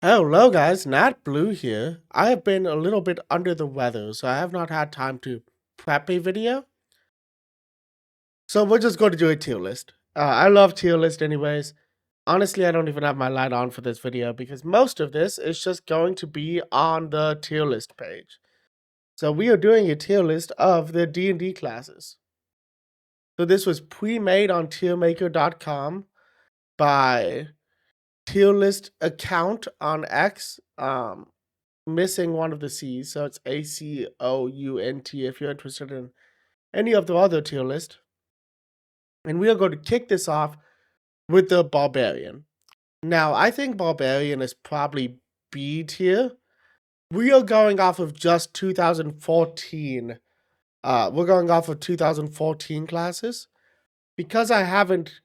Hello guys, Nat Blue here. I have been a little bit under the weather, so I have not had time to prep a video. So we're just going to do a tier list. I love tier list anyways. Honestly, I don't even have my light on for this video because most of this is just going to be on the tier list page. So we are doing a tier list of the D&D classes. So this was pre-made on tiermaker.com by tier list account on X. Missing one of the C's, so it's ACOUNT if you're interested in any of the other tier list. And we are going to kick this off with the Barbarian. Now, I think Barbarian is probably B tier. We are going off of just 2014. We're going off of 2014 classes because I haven't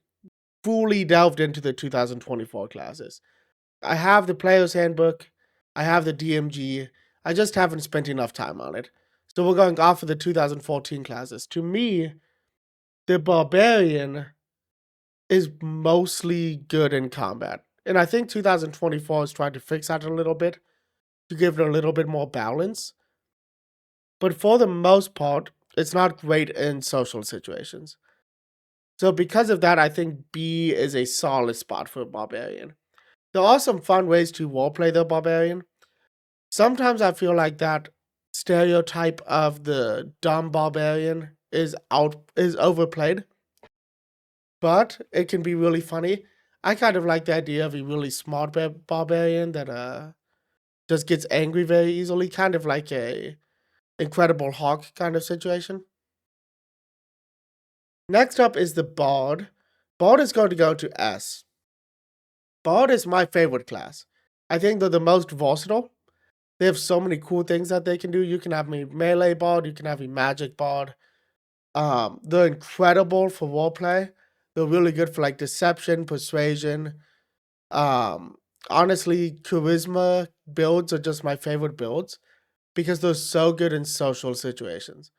fully delved into the 2024 classes. I have the Player's Handbook, I have the DMG, I just haven't spent enough time on it. So we're going off of the 2014 classes. To me, the Barbarian is mostly good in combat. And I think 2024 is trying to fix that a little bit to give it a little bit more balance. But for the most part, it's not great in social situations. So because of that, I think B is a solid spot for Barbarian. There are some fun ways to roleplay the Barbarian. Sometimes I feel like that stereotype of the dumb barbarian is overplayed, but it can be really funny. I kind of like the idea of a really smart barbarian that just gets angry very easily, kind of like a Incredible Hulk kind of situation. Next up is the Bard. Bard is going to go to S. Bard is my favorite class. I think they're the most versatile. They have so many cool things that they can do. You can have a melee bard, you can have a magic bard. They're incredible for roleplay. They're really good for like deception, persuasion. Um, Honestly, charisma builds are just my favorite builds because they're so good in social situations.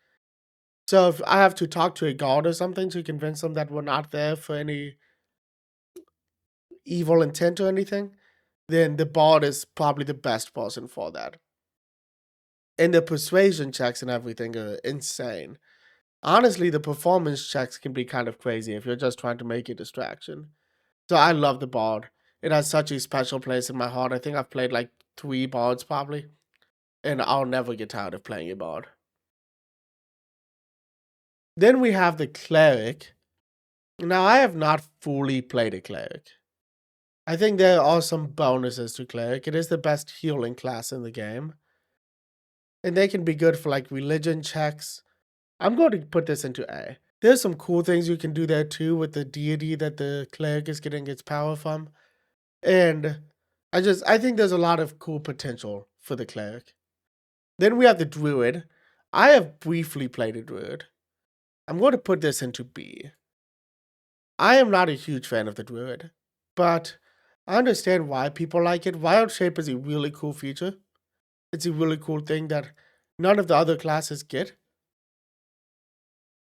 So if I have to talk to a god or something to convince them that we're not there for any evil intent or anything, then the bard is probably the best person for that. And the persuasion checks and everything are insane. Honestly, the performance checks can be kind of crazy if you're just trying to make a distraction. So I love the bard. It has such a special place in my heart. I think I've played like 3 bards probably, and I'll never get tired of playing a bard. Then we have the cleric. Now I have not fully played a cleric. I think there are some bonuses to cleric. It is the best healing class in the game. And they can be good for like religion checks. I'm going to put this into A. There's some cool things you can do there too with the deity that the cleric is getting its power from. And I think there's a lot of cool potential for the cleric. Then we have the druid. I have briefly played a druid. I'm going to put this into B. I am not a huge fan of the druid, but I understand why people like it. Wild shape is a really cool feature. It's a really cool thing that none of the other classes get.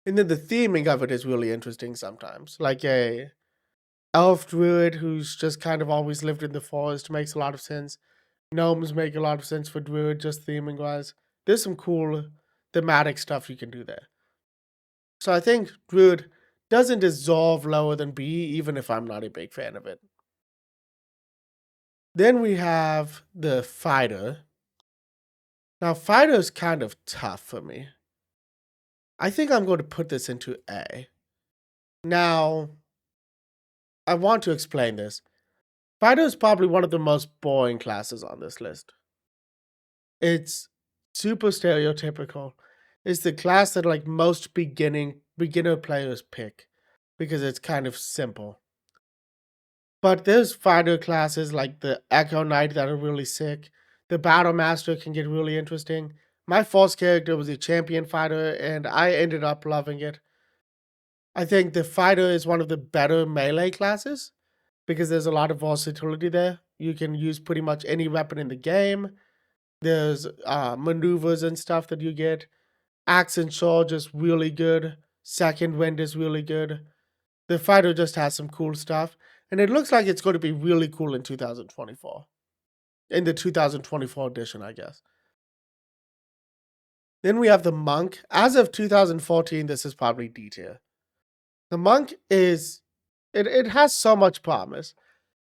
And then the theming of it is really interesting sometimes. Like a elf druid who's just kind of always lived in the forest makes a lot of sense. Gnomes make a lot of sense for druid, just theming wise. There's some cool thematic stuff you can do there. So I think druid doesn't dissolve lower than B, even if I'm not a big fan of it. Then we have the fighter. Now, fighter is kind of tough for me. I think I'm going to put this into A. Now, I want to explain this. Fighter is probably one of the most boring classes on this list. It's super stereotypical. It's the class that like most beginner players pick because it's kind of simple. But there's fighter classes like the Echo Knight that are really sick. The Battle Master can get really interesting. My first character was a champion fighter and I ended up loving it. I think the fighter is one of the better melee classes because there's a lot of versatility there. You can use pretty much any weapon in the game. There's maneuvers and stuff that you get. Axe and sword is really good. Second wind is really good. The fighter just has some cool stuff. And it looks like it's going to be really cool in 2024. in the 2024 edition, I guess. Then we have the monk. As of 2014, this is probably D tier. The monk is it has so much promise.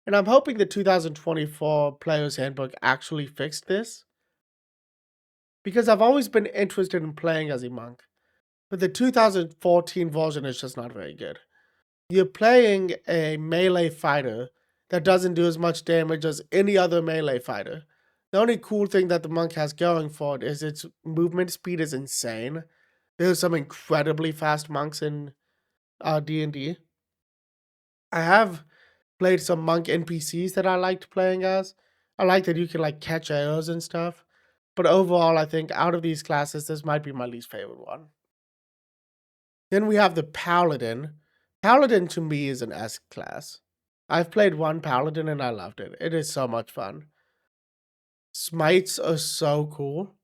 And I'm hoping the 2024 Player's Handbook actually fixed this. Because I've always been interested in playing as a monk. But the 2014 version is just not very good. You're playing a melee fighter that doesn't do as much damage as any other melee fighter. The only cool thing that the monk has going for it is its movement speed is insane. There's some incredibly fast monks in D&D. I have played some monk NPCs that I liked playing as. I like that you can like catch arrows and stuff. But overall, I think out of these classes, this might be my least favorite one. Then we have the Paladin. Paladin to me is an S class. I've played one Paladin and I loved it. It is so much fun. Smites are so cool.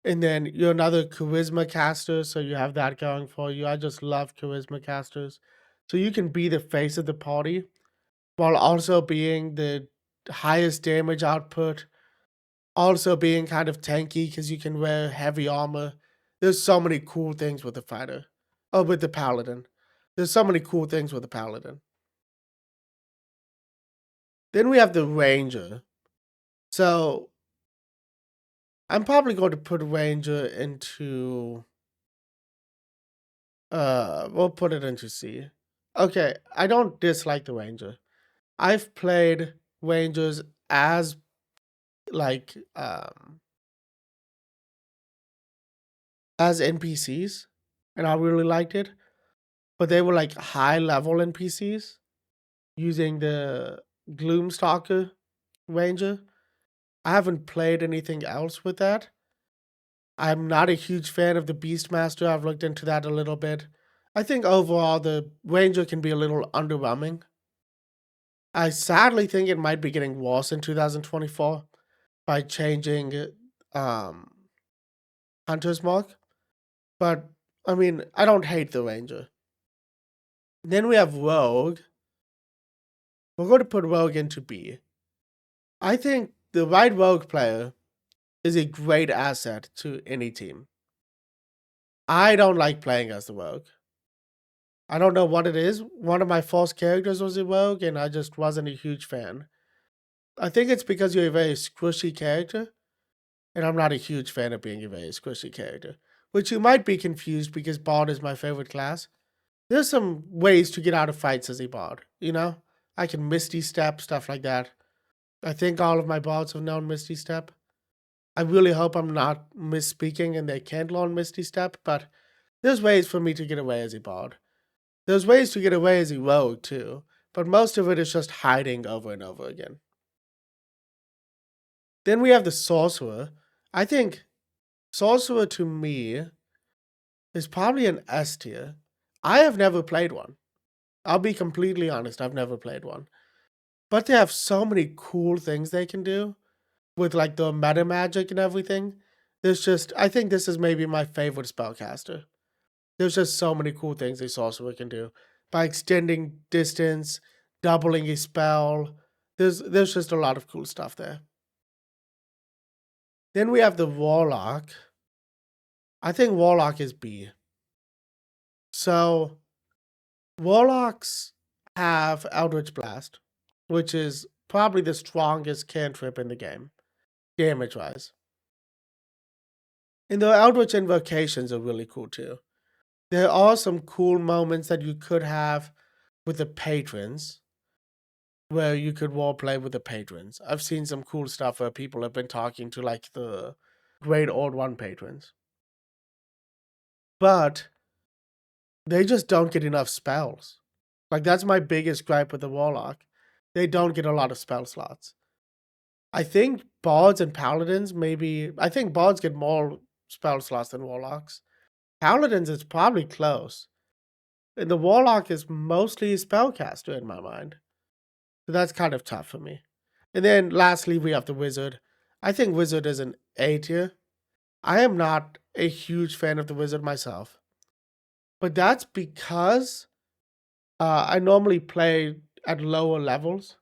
And then you're another charisma caster, so you have that going for you. I just love charisma casters. So you can be the face of the party while also being the highest damage output, also being kind of tanky because you can wear heavy armor. There's so many cool things with the fighter. Oh, with the paladin. There's so many cool things with the paladin. Then we have the ranger. So I'm probably going to put ranger into we'll put it into C. Okay, I don't dislike the ranger. I've played rangers as like as NPCs, and I really liked it. But they were like high level NPCs using the Gloomstalker Ranger. I haven't played anything else with that. I'm not a huge fan of the Beastmaster. I've looked into that a little bit. I think overall the Ranger can be a little underwhelming. I sadly think it might be getting worse in 2024 by changing um, Hunter's Mark. But I mean, I don't hate the Ranger. Then we have Rogue. We're going to put Rogue into B. I think the right Rogue player is a great asset to any team. I don't like playing as the Rogue. I don't know what it is. One of my first characters was a Rogue, and I just wasn't a huge fan. I think it's because you're a very squishy character, and I'm not a huge fan of being a very squishy character. Which you might be confused because Bard is my favorite class. There's some ways to get out of fights as a Bard, you know? I can Misty Step, stuff like that. I think all of my Bards have known Misty Step. I really hope I'm not misspeaking and they can't learn Misty Step, but there's ways for me to get away as a Bard. There's ways to get away as a Rogue, too, but most of it is just hiding over and over again. Then we have the Sorcerer. I think Sorcerer to me is probably an S tier. I have never played one. I'll be completely honest, I've never played one. But they have so many cool things they can do with like the meta magic and everything. There's just, I think this is maybe my favorite spellcaster. There's just so many cool things a sorcerer can do by extending distance, doubling a spell. There's just a lot of cool stuff there. Then we have the Warlock. I think Warlock is B. So Warlocks have Eldritch Blast, which is probably the strongest cantrip in the game, damage-wise. And the Eldritch Invocations are really cool too. There are some cool moments that you could have with the patrons where you could role play with the patrons. I've seen some cool stuff where people have been talking to like the Great Old One patrons. But they just don't get enough spells. Like that's my biggest gripe with the Warlock. They don't get a lot of spell slots. I think Bards and Paladins I think Bards get more spell slots than Warlocks. Paladins is probably close. And the Warlock is mostly a spellcaster in my mind. So that's kind of tough for me. And then lastly, we have the Wizard. I think Wizard is an A tier. I am not a huge fan of the Wizard myself. But that's because I normally play at lower levels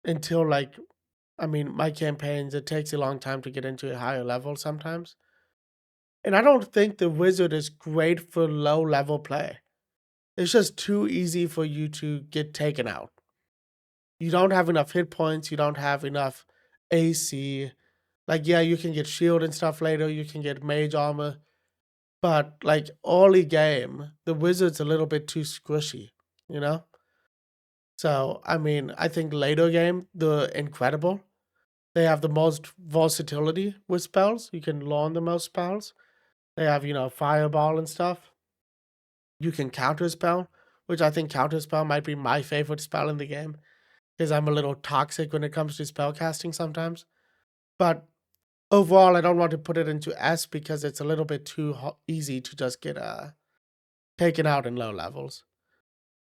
until like I mean, my campaigns, it takes a long time to get into a higher level sometimes. And I don't think the wizard is great for low level play. It's just too easy for you to get taken out. You don't have enough hit points, you don't have enough AC. Like, yeah, you can get shield and stuff later, you can get mage armor, but like early game, the wizard's a little bit too squishy, you know? So, I mean, I think later game, the incredible. They have the most versatility with spells. You can learn the most spells. They have, fireball and stuff. You can counter spell, which I think counter spell might be my favorite spell in the game because I'm a little toxic when it comes to spell casting sometimes. But overall, I don't want to put it into S because it's a little bit too easy to just get taken out in low levels.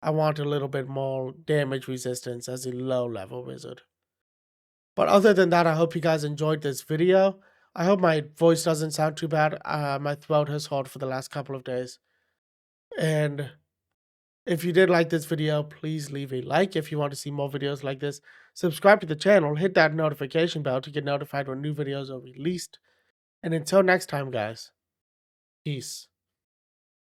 I want a little bit more damage resistance as a low level wizard. But other than that, I hope you guys enjoyed this video. I hope my voice doesn't sound too bad. My throat has hurt for the last couple of days. And if you did like this video, please leave a like. If you want to see more videos like this, subscribe to the channel, hit that notification bell to get notified when new videos are released. And until next time, guys, peace.